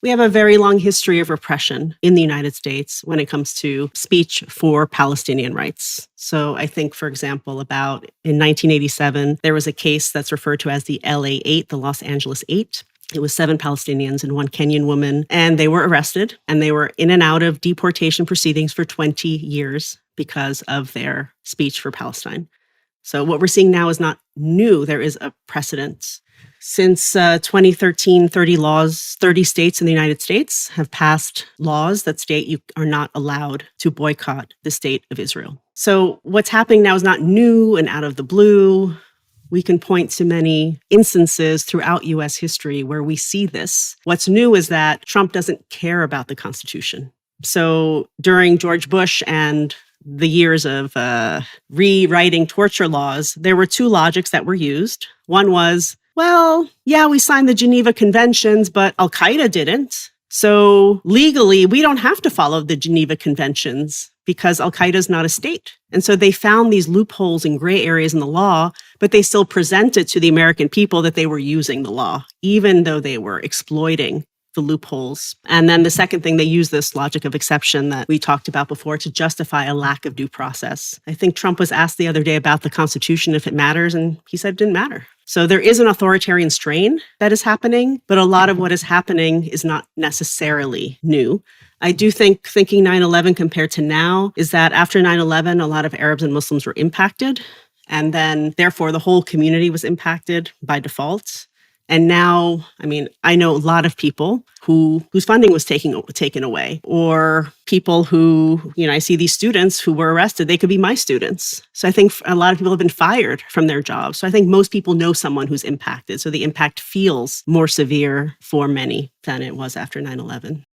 We have a very long history of repression in the United States when it comes to speech for Palestinian rights. So I think, for example, about in 1987, there was a case that's referred to as the LA 8, the Los Angeles 8. It was 7 Palestinians and 1 Kenyan woman, and they were arrested, and they were in and out of deportation proceedings for 20 years because of their speech for Palestine. So what we're seeing now is not new. There is a precedent. Since 2013, 30 states in the United States have passed laws that state you are not allowed to boycott the state of Israel. So what's happening now is not new and out of the blue. We can point to many instances throughout U.S. history where we see this. What's new is that Trump doesn't care about the Constitution. So during George Bush and the years of rewriting torture laws, there were 2 logics that were used. One was, well, yeah, we signed the Geneva Conventions, but Al-Qaeda didn't. So legally, we don't have to follow the Geneva Conventions because Al-Qaeda is not a state. And so they found these loopholes and gray areas in the law, but they still presented to the American people that they were using the law, even though they were exploiting the loopholes. And then the second thing, they use this logic of exception that we talked about before to justify a lack of due process. I think Trump was asked the other day about the Constitution, if it matters, and he said it didn't matter. So there is an authoritarian strain that is happening, but a lot of what is happening is not necessarily new. I do think thinking 9/11 compared to now is that after 9/11, a lot of Arabs and Muslims were impacted. And then therefore the whole community was impacted by default. And now, I mean, I know a lot of people whose funding was taken away, or people who, I see these students who were arrested, they could be my students. So I think a lot of people have been fired from their jobs. So I think most people know someone who's impacted. So the impact feels more severe for many than it was after 9/11.